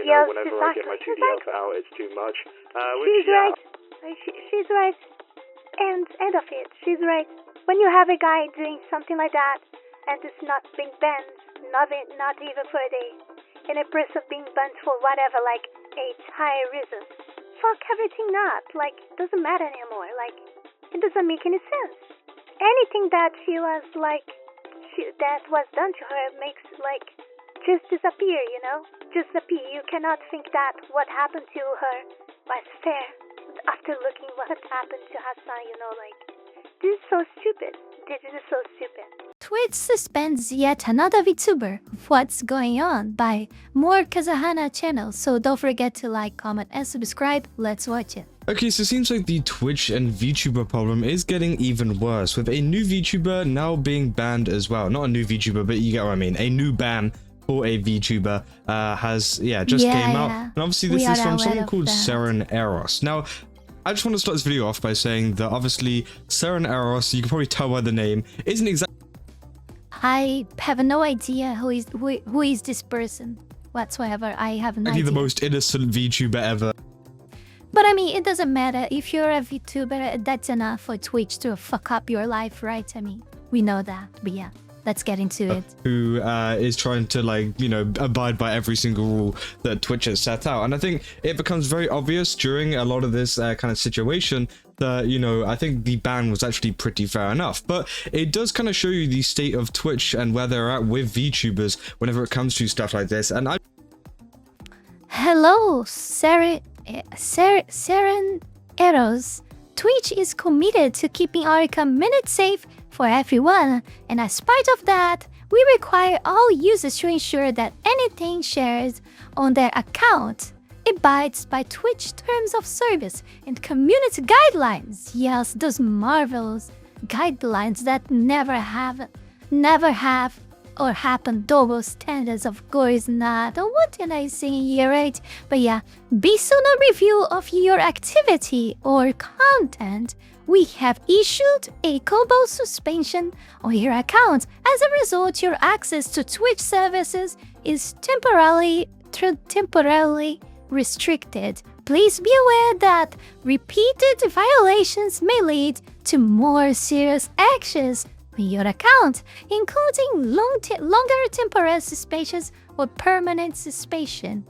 yes, whenever exactly. I get my 2D outfit out, it's too much. She's right. She's right. And end of it. She's right. When you have a guy doing something like that, and it's not being banned, not even for a day, and a person being banned for whatever, like a higher reason, fuck everything not. Like, doesn't matter anymore. Like, it doesn't make any sense. Anything that she was like, that was done to her makes like just disappear, you know? Just disappear. You cannot think that what happened to her was fair after looking what happened to Hassan, you know, like, this is so stupid. This is so stupid. Twitch suspends yet another VTuber. What's going on? By more Kazahana channels. So don't forget to like, comment, and subscribe. Let's watch it. Okay, so it seems like the Twitch and VTuber problem is getting even worse, with a new VTuber now being banned as well. Not a new VTuber, but you get what I mean. A new ban for a VTuber came out. And obviously this is from someone called Seiryn Eros. Now, I just want to start this video off by saying that obviously Seiryn Eros, you can probably tell by the name, isn't exactly... I have no idea who is this person whatsoever. I have no idea. the most innocent VTuber ever. But I mean, it doesn't matter. If you're a VTuber, that's enough for Twitch to fuck up your life, right? I mean, we know that. But yeah, let's get into it. Who is trying to, like, you know, abide by every single rule that Twitch has set out. And I think it becomes very obvious during a lot of this kind of situation that, you know, I think the ban was actually pretty fair enough. But it does kind of show you the state of Twitch and where they're at with VTubers whenever it comes to stuff like this. And Hello, Seiryn Eros. Twitch is committed to keeping our community safe for everyone, and as part of that, we require all users to ensure that anything shared on their account abides by Twitch terms of service and community guidelines. Yes, those marvelous guidelines that never have or happen double standards, of course not. Oh, what did I say here, right? But yeah, based on a review of your activity or content, we have issued a global suspension on your account. As a result, your access to Twitch services is temporarily restricted. Please be aware that repeated violations may lead to more serious actions on your account, including longer temporary suspensions or permanent suspension.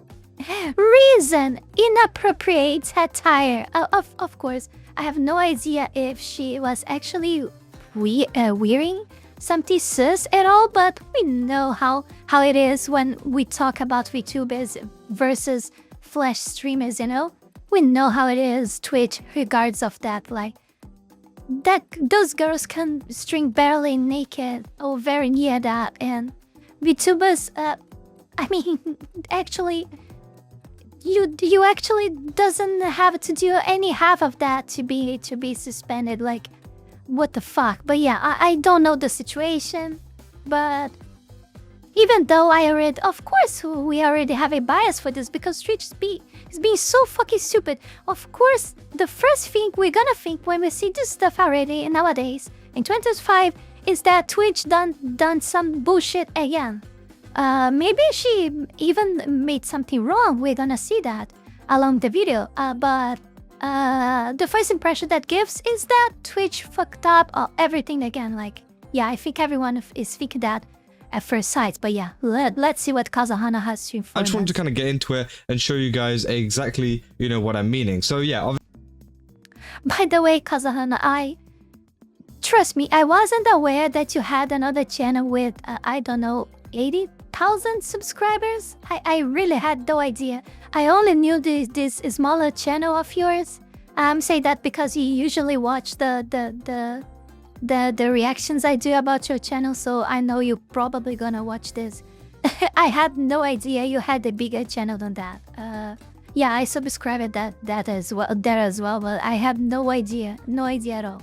Reason: inappropriate attire. Of course, I have no idea if she was actually wearing something sus at all, but we know how it is when we talk about VTubers versus Flash streamers, you know? We know how it is, Twitch, regards of that, like, that those girls can stream barely naked or very near that, and VTubers, I mean, actually, you actually doesn't have to do any half of that to be suspended. Like, what the fuck? But yeah, I don't know the situation, but even though of course, we already have a bias for this because Twitch is being so fucking stupid. Of course, the first thing we're gonna think when we see this stuff already nowadays in 2025 is that Twitch done some bullshit again. Maybe she even made something wrong. We're gonna see that along the video. But the first impression that gives is that Twitch fucked up everything again. Like, yeah, I think everyone is thinking that at first sight. But yeah, let's see what Kazahana has to inform us. I just wanted to kind of get into it and show you guys exactly, you know, what I'm meaning. So yeah. By the way, Kazahana, trust me, I wasn't aware that you had another channel with, I don't know, 80,000 subscribers. I really had no idea. I only knew this smaller channel of yours. Say that because you usually watch the reactions I do about your channel, so I know you're probably gonna watch this. I had no idea you had a bigger channel than that. Yeah, I subscribed that as well, but I have no idea at all.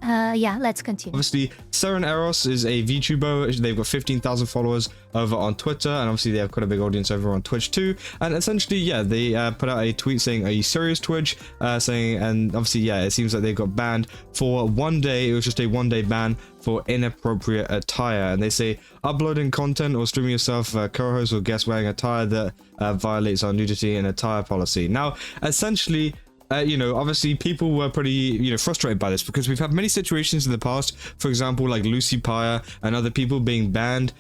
yeah, let's continue. Obviously, Seiryn Eros is a VTuber. They've got 15,000 followers over on Twitter, and obviously they have quite a big audience over on Twitch too. And essentially, yeah, they put out a tweet saying, "Are you serious, Twitch?" Saying, and obviously, yeah, it seems like they got banned for 1 day. It was just a 1-day ban for inappropriate attire, and they say uploading content or streaming yourself, co-host or guest wearing attire that violates our nudity and attire policy. Now, essentially, you know, obviously people were pretty, you know, frustrated by this because we've had many situations in the past, for example, like Lucy Pyre and other people being banned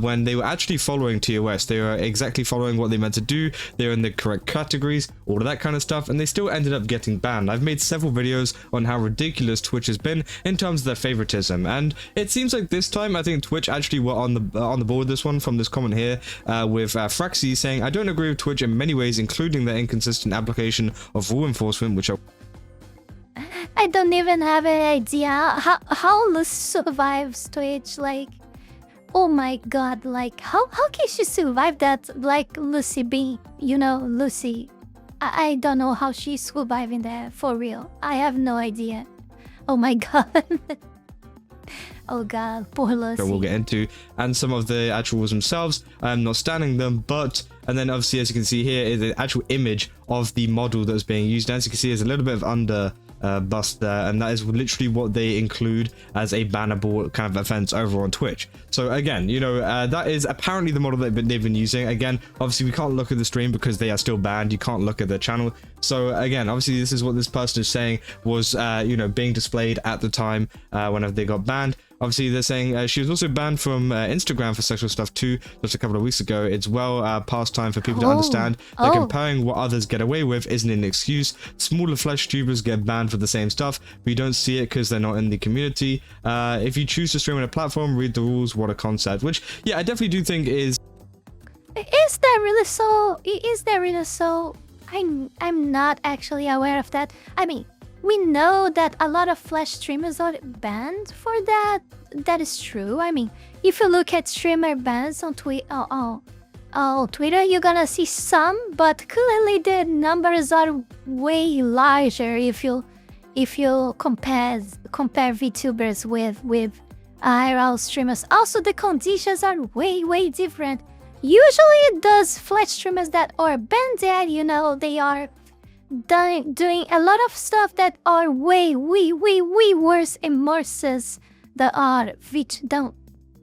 when they were actually following TOS. They were exactly following what they meant to do. They were in the correct categories, all of that kind of stuff, and they still ended up getting banned. I've made several videos on how ridiculous Twitch has been in terms of their favoritism, and it seems like this time I think Twitch actually were on the board with this one from this comment here with Fraxi saying, "I don't agree with Twitch in many ways, including their inconsistent application of rule enforcement, which I don't even have an idea how Lucy survives Twitch. Like, oh my god, like how can she survive that? Like Lucy being, you know, Lucy. I don't know how she's surviving that for real. I have no idea. Oh my god. Oh god, poor Lucy. We'll get into, and some of the actual rules themselves. I'm not standing them, but, and then obviously as you can see here is the actual image of the model that's being used. As you can see, there's a little bit of under bust there, and that is literally what they include as a bannable kind of offense over on Twitch. So again, you know, that is apparently the model that they've been using. Again, obviously we can't look at the stream because they are still banned. You can't look at their channel. So again, obviously this is what this person is saying was, you know, being displayed at the time whenever they got banned. Obviously, they're saying she was also banned from Instagram for sexual stuff too, just a couple of weeks ago. It's well past time for people to understand that comparing what others get away with isn't an excuse. Smaller flesh tubers get banned for the same stuff, but you don't see it because they're not in the community. If you choose to stream on a platform, read the rules. What a concept. Which, yeah, I definitely do think is... Is that really so? Is that really so? I'm not actually aware of that. I mean, we know that a lot of Flash streamers are banned for that. That is true. I mean, if you look at streamer bans on Twitter, you're gonna see some, but clearly the numbers are way larger if you compare VTubers with IRL streamers. Also, the conditions are way different. Usually, those Flash streamers that are banned, you know, they are doing a lot of stuff that are way worse immerses that are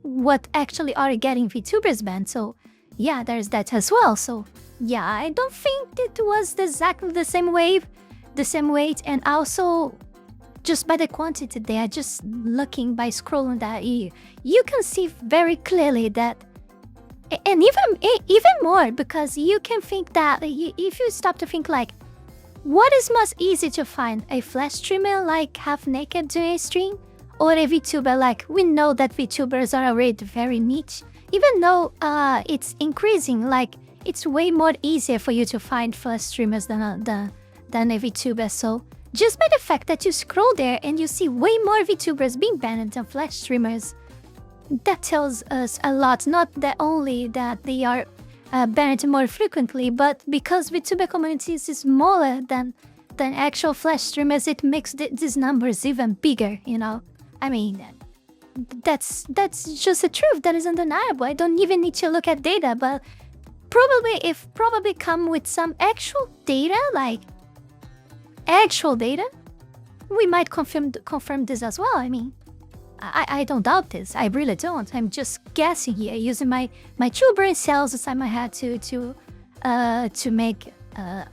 what actually are getting VTubers banned. So yeah, there's that as well. So yeah, I don't think it was exactly the same weight, and also just by the quantity they are just looking by scrolling that you can see very clearly that, and even more, because you can think that if you stop to think like, what is most easy to find? A Flash streamer like half naked doing a stream? Or a VTuber? Like, we know that VTubers are already very niche. Even though it's increasing, like, it's way more easier for you to find Flash streamers than a VTuber. So, just by the fact that you scroll there and you see way more VTubers being banned than Flash streamers, that tells us a lot. Not that only that they are banned more frequently, but because VTuber communities is smaller than actual Flash streamers, it makes these numbers even bigger, you know? I mean, that's just the truth. That is undeniable. I don't even need to look at data, but probably come with some actual data, like actual data, we might confirm this as well. I mean, I don't doubt this. I really don't. I'm just guessing here, using my true brain cells inside my head to make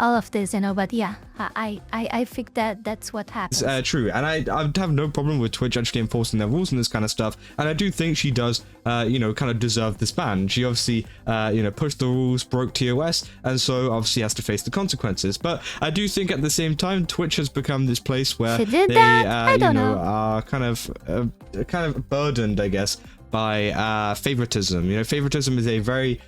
all of this, you know. But yeah, I think that's what happens. It's true, and I have no problem with Twitch actually enforcing their rules and this kind of stuff. And I do think she does, you know, kind of deserve this ban. She obviously, you know, pushed the rules, broke TOS, and so obviously has to face the consequences. But I do think at the same time, Twitch has become this place where they, you know, are kind of burdened, I guess, by favoritism. You know, favoritism is a very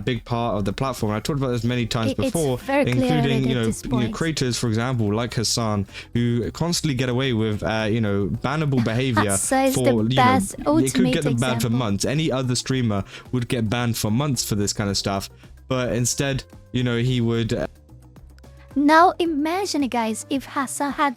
big part of the platform. I talked about this many times before, including you know creators, for example, like Hassan, who constantly get away with you know bannable behavior for you know it could get them banned for months. Any other streamer would get banned for months for this kind of stuff, but instead, you know, he would. Now imagine, guys, if Hassan had.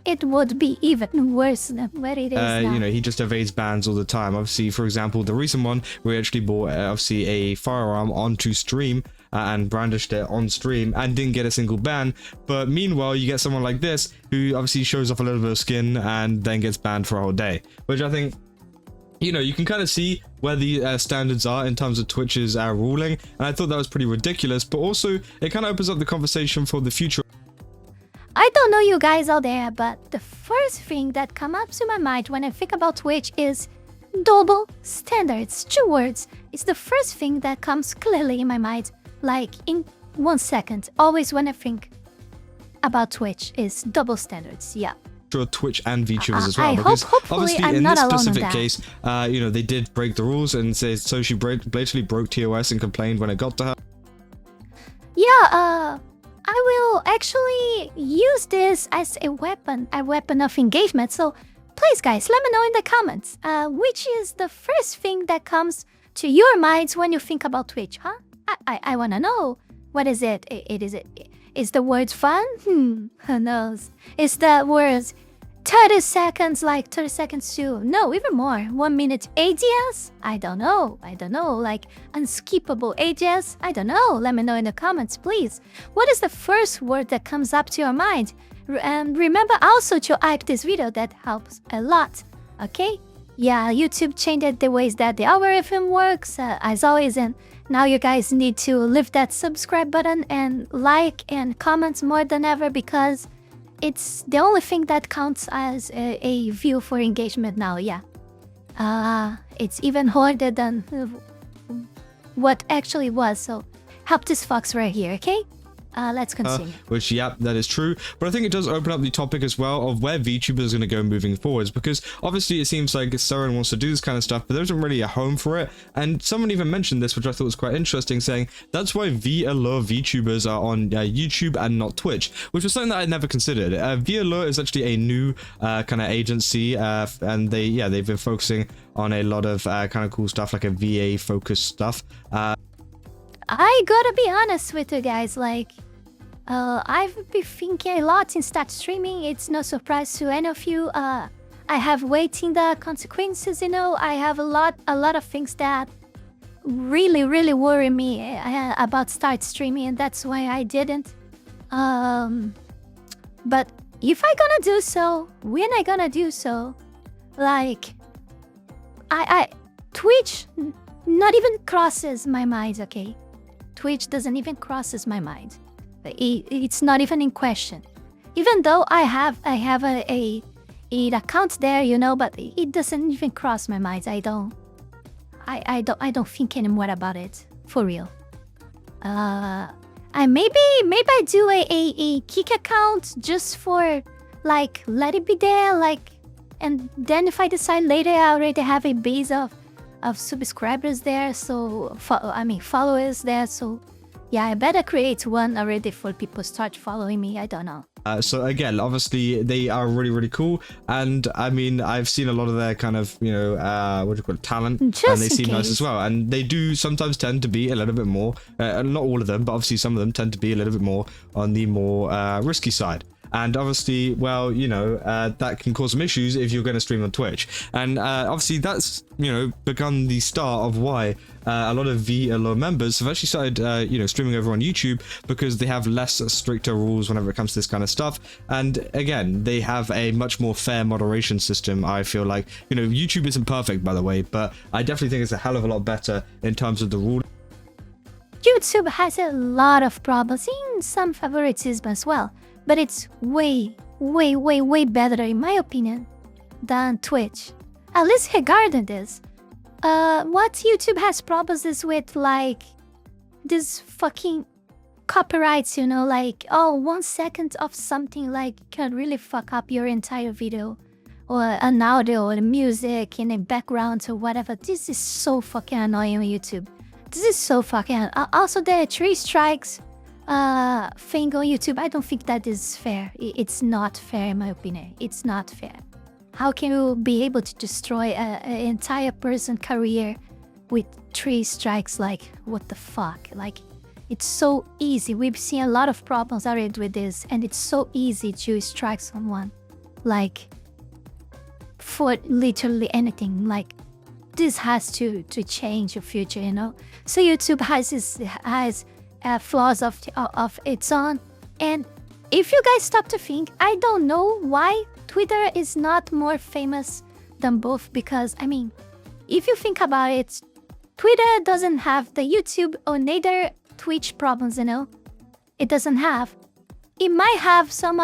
it would be even worse than what it is now. You know, he just evades bans all the time. Obviously, for example, the recent one, we actually bought obviously a firearm onto stream and brandished it on stream and didn't get a single ban. But meanwhile, you get someone like this who obviously shows off a little bit of skin and then gets banned for a whole day, which I think, you know, you can kind of see where the standards are in terms of Twitch's ruling, and I thought that was pretty ridiculous, but also it kind of opens up the conversation for the future. I don't know you guys out there, but the first thing that comes up to my mind when I think about Twitch is double standards. 2 words. It's the first thing that comes clearly in my mind, like in 1 second. Always when I think about Twitch is double standards, yeah. Twitch and VTubers as well, I because hopefully obviously I'm in not this alone on specific that. case, you know, they did break the rules, and says so she blatantly broke TOS and complained when it got to her. Yeah, I will actually use this as a weapon of engagement. So please, guys, let me know in the comments, which is the first thing that comes to your minds when you think about Twitch, huh? I wanna know. What is it? Is the word fun? Who knows? Is the words 30 seconds, like 30 seconds to, no, even more, 1 minute ADS? I don't know, like unskippable ADS? I don't know, let me know in the comments, please. What is the first word that comes up to your mind? And remember also to like this video, that helps a lot, okay? Yeah, YouTube changed the ways that the algorithm works, as always, and now you guys need to leave that subscribe button and like and comments more than ever, because it's the only thing that counts as a view for engagement now, yeah. It's even harder than what actually was, so help this fox right here, okay? Let's continue. Which, yeah, that is true. But I think it does open up the topic as well of where VTubers are going to go moving forwards, because obviously it seems like Seiryn wants to do this kind of stuff, but there isn't really a home for it. And someone even mentioned this, which I thought was quite interesting, saying that's why VLO VTubers are on YouTube and not Twitch, which was something that I never considered. VLO is actually a new kind of agency, and they've been focusing on a lot of kind of cool stuff, like a VA focused stuff. I gotta be honest with you guys, like, I've been thinking a lot since start streaming. It's no surprise to any of you. I have waiting the consequences, you know. I have a lot of things that really worry me about start streaming, and that's why I didn't. But if I gonna do so, when I gonna do so, like, Twitch not even crosses my mind, okay? Twitch doesn't even crosses my mind. It's not even in question. Even though I have a account there, you know, but it doesn't even cross my mind. I don't think anymore about it, for real. I maybe I do a kick account just for, like, let it be there, like, and then if I decide later I already have a base of subscribers there, so followers there, so yeah, I better create one already for people start following me. I don't know. So again, obviously they are really cool, and I mean, I've seen a lot of their kind of, you know, what do you call it, talent, and they seem nice as well, and they do sometimes tend to be a little bit more, not all of them, but obviously some of them tend to be a little bit more on the more risky side. And obviously, well, you know, that can cause some issues if you're going to stream on Twitch. And obviously that's, you know, begun the start of why a lot of VLO members have actually started, you know, streaming over on YouTube, because they have less stricter rules whenever it comes to this kind of stuff. And again, they have a much more fair moderation system, I feel like. You know, YouTube isn't perfect, by the way, but I definitely think it's a hell of a lot better in terms of the rule. YouTube has a lot of problems, in some favoritism as well. But it's way better, in my opinion, than Twitch. At least regarding this. What YouTube has problems is with, like, this fucking copyrights, you know, like, oh, 1 second of something, like, can really fuck up your entire video. Or an audio, or music in a background, or whatever. This is so fucking annoying on YouTube. This is so fucking... Also, there are 3 strikes thing on YouTube. I don't think that is fair. It's not fair, in my opinion. It's not fair. How can you be able to destroy an entire person's career with 3 strikes? Like, what the fuck? Like, it's so easy. We've seen a lot of problems already with this, and it's so easy to strike someone. like for literally anything. Like this has to change the future, you know. So YouTube has flaws of its own, and if you guys stop to think, I don't know why Twitter is not more famous than both, because I mean, if you think about it, Twitter doesn't have the YouTube or neither Twitch problems, you know. It doesn't have. It might have some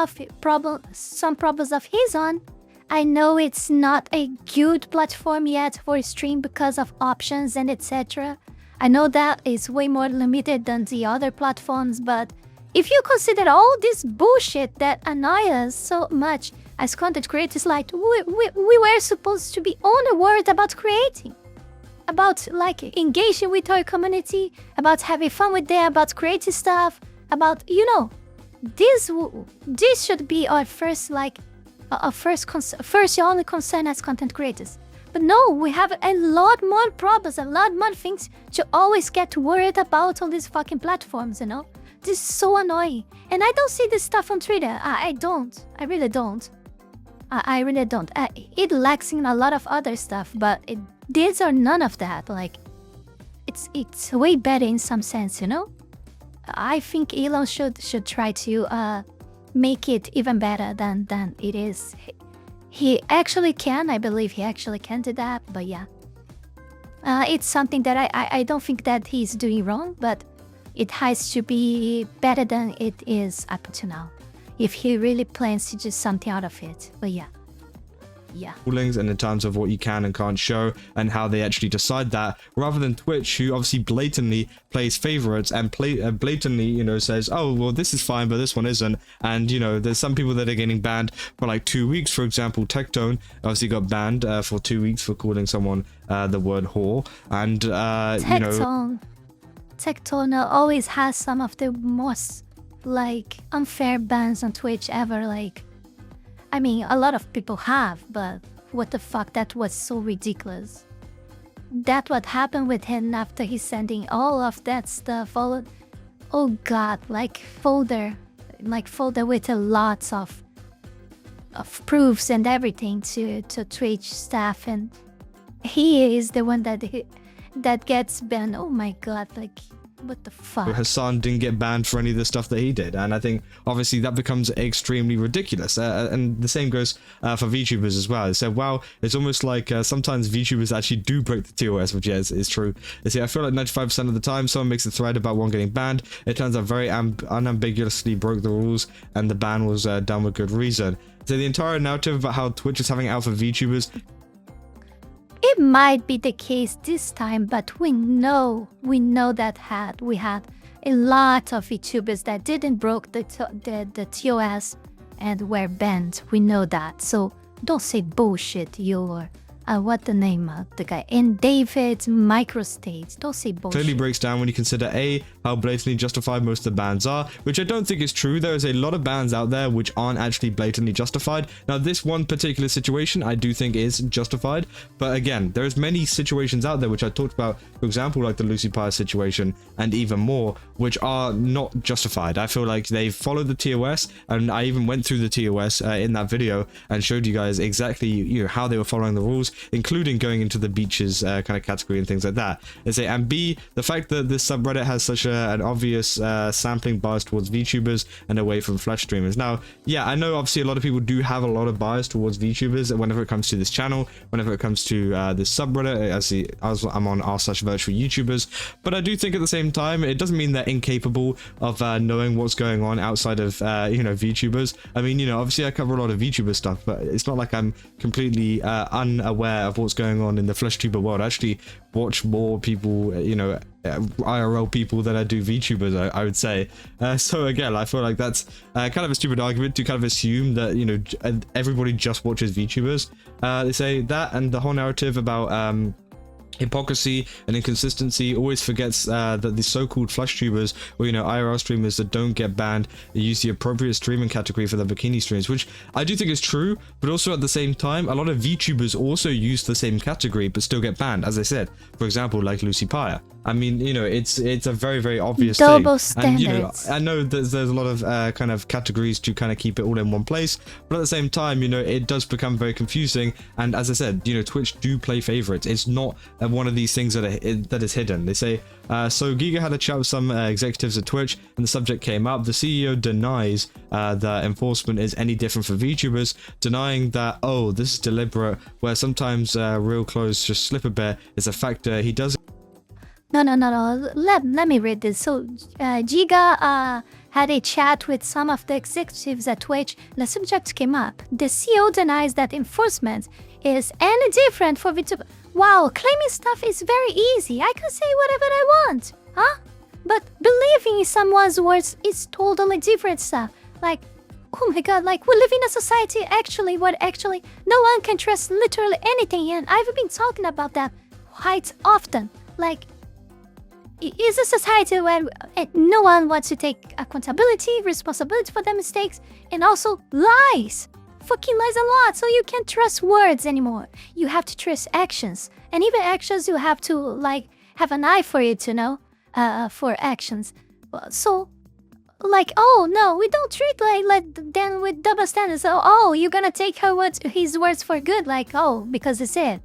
problems of his own. I know it's not a good platform yet for stream because of options and etc. I know that is way more limited than the other platforms, but if you consider all this bullshit that annoys us so much as content creators, like we were supposed to be only worried about creating, about like engaging with our community, about having fun with them, about creating stuff, about, you know, this should be our first first only concern as content creators. But no, we have a lot more problems, a lot more things to always get worried about on these fucking platforms, you know. This is so annoying. And I don't see this stuff on Twitter. I don't. I really don't. I really don't. It lacks in a lot of other stuff, but these are none of that. Like, it's way better in some sense, you know? I think Elon should try to make it even better than it is. He actually can. I believe he actually can do that, but yeah. It's something that I don't think that he's doing wrong, but it has to be better than it is up to now, if he really plans to do something out of it. But yeah. Rulings and in terms of what you can and can't show and how they actually decide that, rather than Twitch, who obviously blatantly plays favorites and blatantly, you know, says, oh well, this is fine but this one isn't. And you know, there's some people that are getting banned for like 2 weeks. For example, Tectone obviously got banned for 2 weeks for calling someone the word whore. And you know, Tectone always has some of the most like unfair bans on Twitch ever. Like, I mean, a lot of people have, but what the fuck, that was so ridiculous. That what happened with him after he's sending all of that stuff, oh god, like folder with lots of proofs and everything to Twitch staff, and he is the one that gets banned. Oh my god, like, what the fuck? Hassan didn't get banned for any of the stuff that he did, and I think obviously that becomes extremely ridiculous. And the same goes for VTubers as well. So wow, it's almost like sometimes VTubers actually do break the TOS, which is true. You see, I feel like 95% of the time someone makes a thread about one getting banned, it turns out very unambiguously broke the rules, and the ban was done with good reason. So the entire narrative about how Twitch is having alpha VTubers, it might be the case this time, but we know that we had a lot of VTubers that didn't broke the TOS and were banned. We know that. So don't say bullshit. You're what the name of the guy in David's microstate. Don't say bullshit. Clearly breaks down when you consider A, how blatantly justified most of the bans are, which I don't think is true. There is a lot of bans out there which aren't actually blatantly justified. Now this one particular situation I do think is justified, but again, there's many situations out there which I talked about, for example like the Lucy Pie situation and even more, which are not justified. I feel like they've followed the TOS, and I even went through the TOS in that video and showed you guys exactly, you know, how they were following the rules, including going into the beaches kind of category and things like that. And B, the fact that this subreddit has such an obvious sampling bias towards VTubers and away from flesh streamers. Now, yeah, I know obviously a lot of people do have a lot of bias towards VTubers whenever it comes to this channel, whenever it comes to this subreddit, as I'm on r/virtual YouTubers, but I do think at the same time, it doesn't mean they're incapable of knowing what's going on outside of, you know, VTubers. I mean, you know, obviously I cover a lot of VTuber stuff, but it's not like I'm completely unaware of what's going on in the FleshTuber world. I actually watch more people, you know, IRL people than I do VTubers, I would say. So again, I feel like that's kind of a stupid argument to kind of assume that, you know, everybody just watches VTubers. They say that, and the whole narrative about hypocrisy and inconsistency always forgets that the so-called flush tubers, or, you know, IRL streamers that don't get banned, use the appropriate streaming category for their bikini streams, which I do think is true, but also at the same time, a lot of VTubers also use the same category but still get banned, as I said, for example, like Lucy Pie. I mean, you know, it's a very, very obvious Double thing. And, you know, standards. I know there's a lot of kind of categories to kind of keep it all in one place, but at the same time, you know, it does become very confusing. And as I said, you know, Twitch do play favorites. It's not one of these things that is hidden. They say, so Giga had a chat with some executives at Twitch, and the subject came up. The CEO denies that enforcement is any different for VTubers, denying that, oh, this is deliberate, where sometimes real clothes just slip a bit is a factor. He does. No. Let me read this. So, Giga had a chat with some of the executives at Twitch. The subject came up. The CEO denies that enforcement is any different for VTuber. Wow, claiming stuff is very easy. I can say whatever I want, huh? But believing in someone's words is totally different stuff. Like, oh my god, like, we live in a society where no one can trust literally anything, and I've been talking about that quite often. Like, it's a society where no one wants to take accountability, responsibility for their mistakes, and also lies. Fucking lies a lot, so you can't trust words anymore. You have to trust actions. And even actions, you have to, like, have an eye for it, you know? For actions. So, like, oh, no, we don't treat like them with double standards. Oh, you're gonna take his words for good, like, oh, because it's it.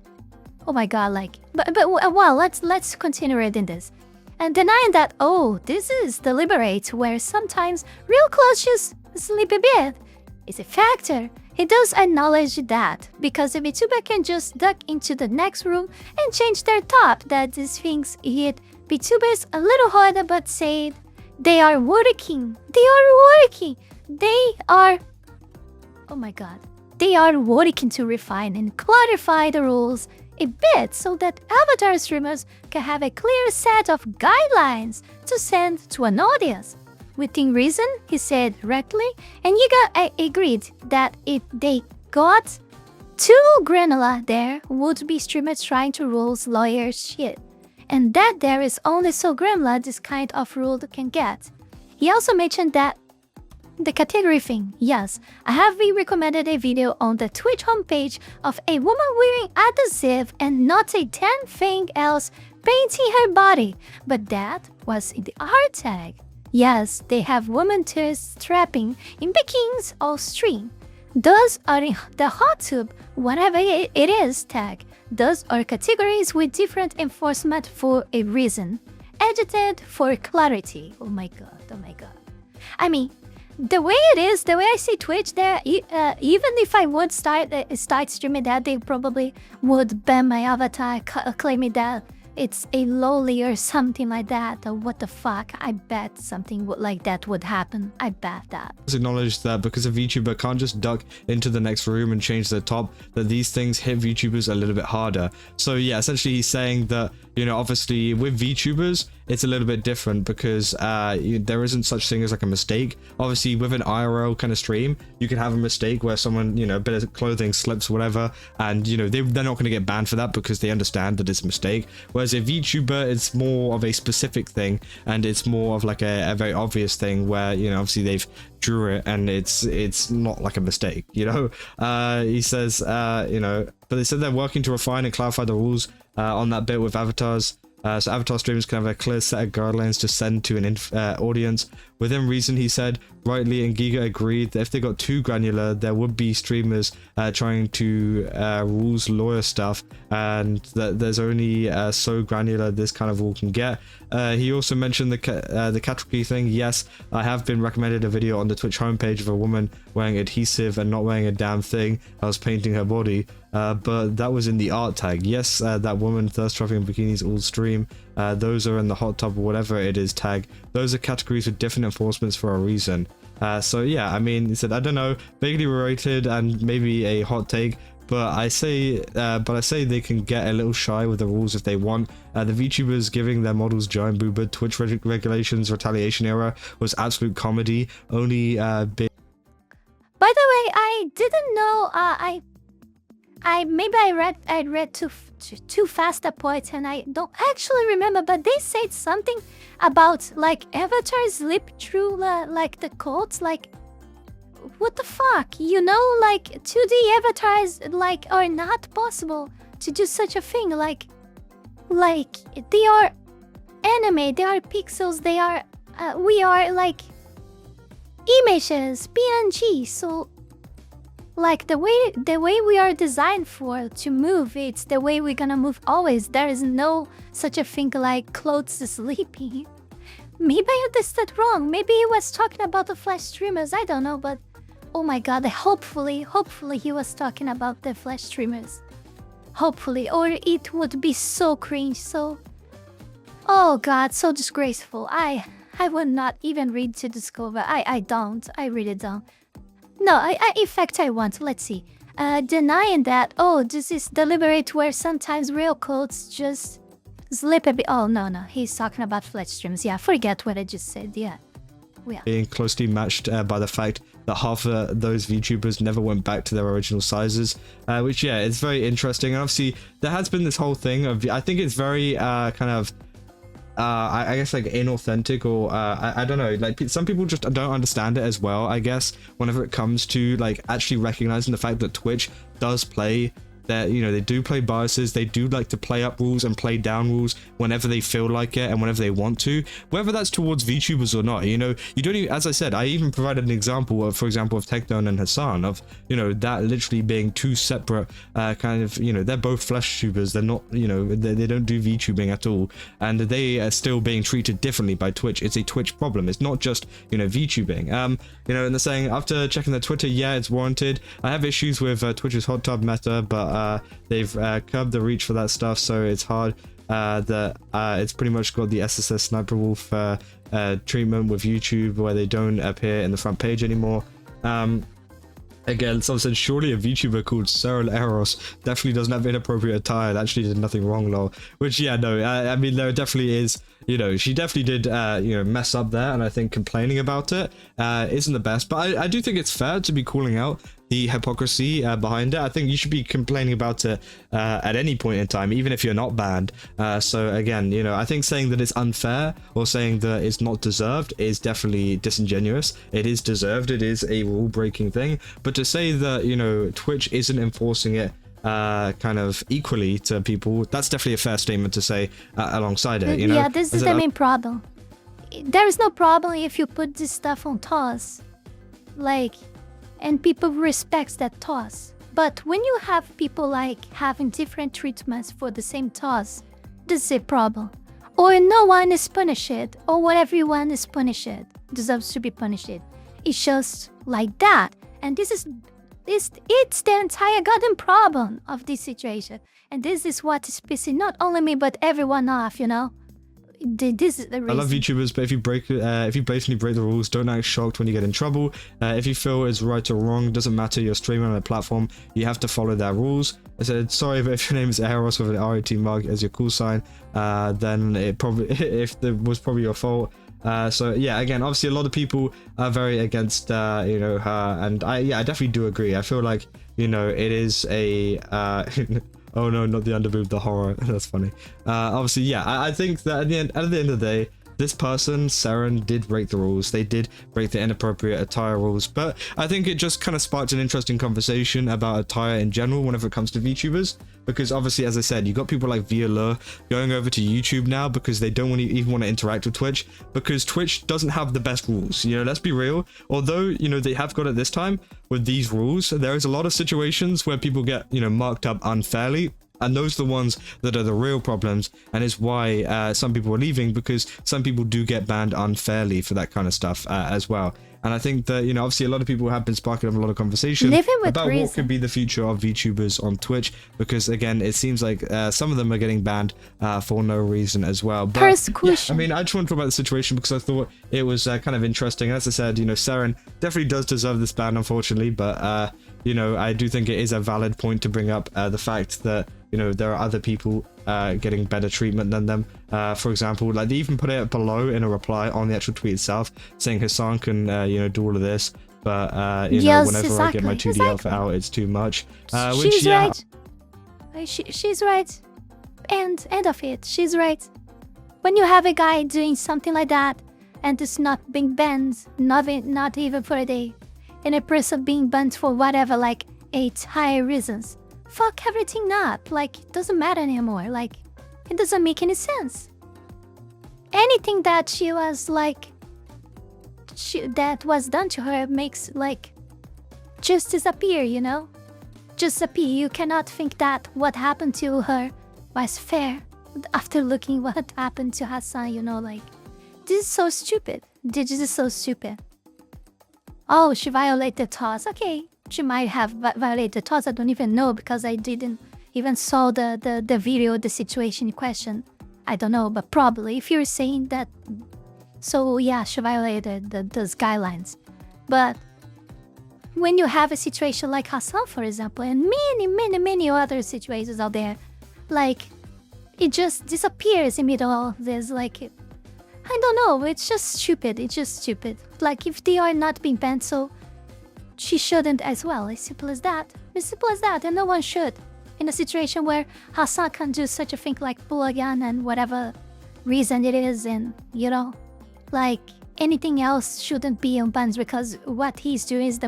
Oh my god, like, but well, let's continue reading this. And denying that, oh, this is deliberate, where sometimes real clothes just slip a bit, is a factor. He does acknowledge that, because a VTuber can just duck into the next room and change their top, that these things hit VTubers a little harder, but said they are working. Oh my god. They are working to refine and clarify the rules a bit so that avatar streamers can have a clear set of guidelines to send to an audience. Within reason, he said directly, and Yiga agreed that if they got too granular, there would be streamers trying to rules lawyer shit, and that there is only so granular this kind of rule can get. He also mentioned that the category thing, yes, I have recommended a video on the Twitch homepage of a woman wearing adhesive and not a damn thing else painting her body, but that was in the art tag. Yes, they have women strapping in bikinis all stream. Those are in the hot tube, whatever it is tag. Those are categories with different enforcement for a reason. Edited for clarity. Oh my god. I mean, the way it is, the way I see Twitch there, even if I would start streaming that, they probably would ban my avatar, claiming that it's a lolly or something like that, or what the fuck. I bet something like that would happen. I bet that. Acknowledge that because a VTuber can't just duck into the next room and change their top, that these things hit VTubers a little bit harder. So yeah, essentially he's saying that, you know, obviously with VTubers, it's a little bit different because there isn't such thing as like a mistake. Obviously with an IRL kind of stream, you can have a mistake where someone, you know, a bit of clothing slips, whatever, and you know, they're not going to get banned for that because they understand that it's a mistake. Whereas a VTuber, it's more of a specific thing, and it's more of like a very obvious thing where, you know, obviously they've drew it and it's not like a mistake, you know. He says, you know, but they said they're working to refine and clarify the rules on that bit with avatars. So avatar streamers can have a clear set of guidelines to send to an audience. Within reason, he said, rightly, and Giga agreed that if they got too granular, there would be streamers trying to rules lawyer stuff, and that there's only so granular this kind of rule can get. He also mentioned the category thing. Yes, I have been recommended a video on the Twitch homepage of a woman wearing adhesive and not wearing a damn thing. I was painting her body. But that was in the art tag. Yes, that woman thirst trapping bikinis all stream. Those are in the hot tub or whatever it is tag. Those are categories with different enforcements for a reason. So yeah, I mean, he said, I don't know, vaguely rated and maybe a hot take, but I say they can get a little shy with the rules if they want. The VTubers giving their models giant boober, Twitch regulations, retaliation era was absolute comedy. Only big. By the way, I didn't know. I read too fast a point, and I don't actually remember. But they said something about like avatars slip through like the codes. Like, what the fuck? You know, like 2D avatars like are not possible to do such a thing. Like they are anime, they are pixels, they are, we are like images, PNG, so like the way we are designed for to move, it's the way we're gonna move always. There is no such a thing like clothes sleeping. Maybe I understood wrong. Maybe he was talking about the Flash streamers, I don't know, but oh my god, hopefully he was talking about the Flash streamers. Hopefully, or it would be so cringe, so... Oh god, so disgraceful. I would not even read to discover. I really don't. No, in fact I want, let's see. Denying that, oh, this is deliberate where sometimes real codes just slip a bit. Oh, no, he's talking about Flash streams. Yeah, forget what I just said, yeah. Being closely matched by the fact that half of those VTubers never went back to their original sizes, which, yeah, it's very interesting. And obviously, there has been this whole thing of, I think it's very kind of, I guess like inauthentic, or I don't know, like some people just don't understand it as well, I guess, whenever it comes to like actually recognizing the fact that Twitch does play that, you know, they do play biases, they do like to play up rules and play down rules whenever they feel like it and whenever they want to, whether that's towards VTubers or not. You know, you don't even, as I said, I even provided an example of, for example, of Theguy and Hassan, of, you know, that literally being two separate kind of, you know, they're both flesh tubers, they're not, you know, they don't do VTubing at all, and they are still being treated differently by Twitch. It's a Twitch problem, it's not just, you know, VTubing. You know, and they're saying, after checking their Twitter, yeah, it's warranted. I have issues with Twitch's hot tub meta, but they've curbed the reach for that stuff, so it's hard that it's pretty much got the SSS Sniper Wolf treatment with YouTube, where they don't appear in the front page anymore. Again, someone said, surely a VTuber called Seiryn Eros definitely doesn't have inappropriate attire, actually did nothing wrong, lol. Which, yeah, no, I mean, there definitely is, you know, she definitely did, you know, mess up there, and I think complaining about it isn't the best, but I do think it's fair to be calling out the hypocrisy behind it. I think you should be complaining about it at any point in time, even if you're not banned. So again, you know, I think saying that it's unfair or saying that it's not deserved is definitely disingenuous. It is deserved, it is a rule-breaking thing, but to say that, you know, Twitch isn't enforcing it kind of equally to people, that's definitely a fair statement to say alongside it, you know? Yeah, this is the main problem. There is no problem if you put this stuff on toss, like, and people respect that toss. But when you have people like having different treatments for the same toss, this is a problem. Or no one is punished, or what everyone is punished deserves to be punished. It's just like that, and it's the entire goddamn problem of this situation. And this is what is pissing not only me but everyone off, you know? This is the reason. I love VTubers, but if you blatantly break the rules, don't act shocked when you get in trouble. If you feel it's right or wrong, it doesn't matter, you're streaming on a platform, you have to follow their rules. I said, sorry, but if your name is Eros with an RAT mark as your call sign, then it probably, if it was probably your fault. So yeah, again, obviously a lot of people are very against, you know, her, and I definitely do agree. I feel like, you know, it is a, oh no, not the underboob, the horror. That's funny. Obviously, yeah, I think that at the end of the day, this person, Seiryn, did break the rules. They did break the inappropriate attire rules, but I think it just kind of sparked an interesting conversation about attire in general whenever it comes to VTubers, because obviously, as I said, you got people like Viola going over to YouTube now because they don't even want to interact with Twitch, because Twitch doesn't have the best rules. You know, let's be real. Although, you know, they have got it this time with these rules, there is a lot of situations where people get, you know, marked up unfairly. And those are the ones that are the real problems, and is why some people are leaving, because some people do get banned unfairly for that kind of stuff as well. And I think that, you know, obviously a lot of people have been sparking up a lot of conversation about reason. What could be the future of VTubers on Twitch, because again, it seems like some of them are getting banned for no reason as well. But persecution. Yeah, I mean, I just want to talk about the situation because I thought it was kind of interesting. As I said, you know, Seiryn definitely does deserve this ban, unfortunately, but you know, I do think it is a valid point to bring up the fact that, you know, there are other people getting better treatment than them. For example, like they even put it below in a reply on the actual tweet itself, saying Hassan can, you know, do all of this, but you know, whenever I get my 2D outfit out, it's too much. She's right. She's right. End of it. She's right. When you have a guy doing something like that, and it's not being banned, not even for a day, and a person being banned for whatever, like 8 high reasons. Fuck everything up. Like, it doesn't matter anymore. Like, it doesn't make any sense. anything that she was like, that was done to her makes like just disappear, you know? Just disappear. You cannot think that what happened to her was fair after looking what happened to Hassan, you know, like, this is so stupid. This is so stupid. Oh, she violated TOS. Okay, she might have violated TOS. I don't even know because I didn't even saw the video, the situation in question. I don't know, but probably if you're saying that. So yeah, she violated those guidelines. But when you have a situation like Hassan, for example, and many other situations out there, like, it just disappears in the middle of this, like, I don't know, it's just stupid, Like, if they are not being banned, so she shouldn't as well, as simple as that, and no one should. In a situation where Hassan can do such a thing like pull again and whatever reason it is, and, you know, like, anything else shouldn't be on bans because what he's doing is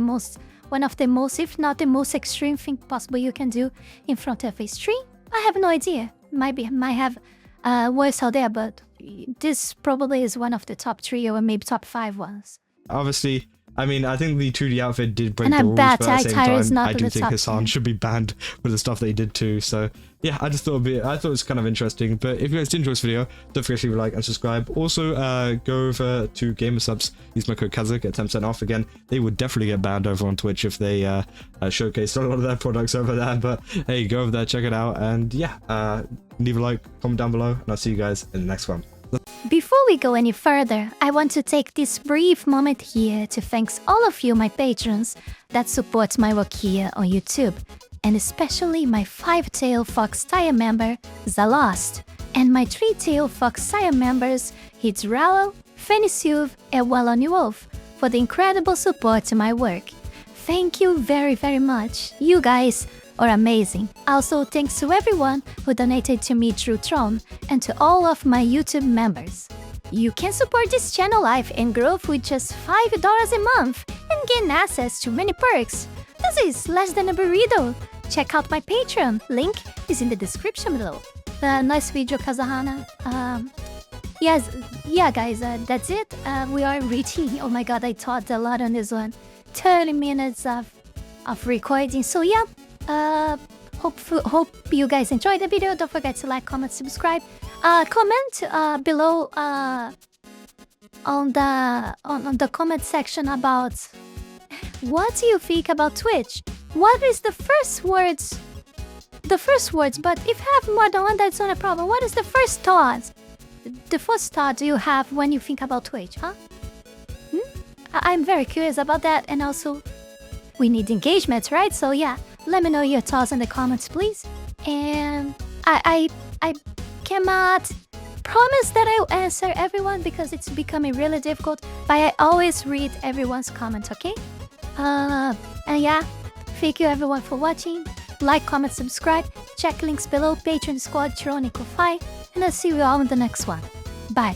one of the most, if not the most extreme thing possible you can do in front of a stream. I have no idea. Might have worse out there, but this probably is one of the top 3 or maybe top 5 ones. Obviously, I mean, I think the 2D outfit did break and the rules, but at the same time, I do think top Hassan 10. should be banned with the stuff that he did too. So yeah, I thought it was kind of interesting. But if you guys did enjoy this video, don't forget to leave a like and subscribe. Also, go over to Gamersubs, use my code Kazah, get 10% off. Again, they would definitely get banned over on Twitch if they showcased a lot of their products over there. But hey, go over there, check it out, and yeah, leave a like, comment down below, and I'll see you guys in the next one. Before we go any further, I want to take this brief moment here to thank all of you, my patrons, that support my work here on YouTube, and especially my 5-tail Fox Tier member, Zalost, and my 3-tail Fox Tier members, Heath Rowell, Fenny Sylvy, and Radmuiel, for the incredible support to my work. Thank you very much. You guys are amazing. Also, thanks to everyone who donated to me through Tron, and to all of my YouTube members. You can support this channel life and growth with just $5 a month and gain access to many perks. This is less than a burrito. Check out my Patreon, link is in the description below. Nice video, Kazahana. Yeah guys, that's it. We are reaching, oh my god, I taught a lot on this one. 30 minutes of recording, so yeah. Hope you guys enjoyed the video. Don't forget to like, comment, subscribe. Comment below on the comment section about what do you think about Twitch. What is the first words? But if you have more than one, that's not a problem. What is the first thought? The first thought you have when you think about Twitch, huh? I'm very curious about that, and also we need engagement, right? So yeah. Let me know your thoughts in the comments, please. And I cannot promise that I'll answer everyone because it's becoming really difficult, but I always read everyone's comment, okay? And yeah, thank you everyone for watching. Like, comment, subscribe. Check links below, Patreon, Squad, Tron, and Ko-Fi. And I'll see you all in the next one. Bye.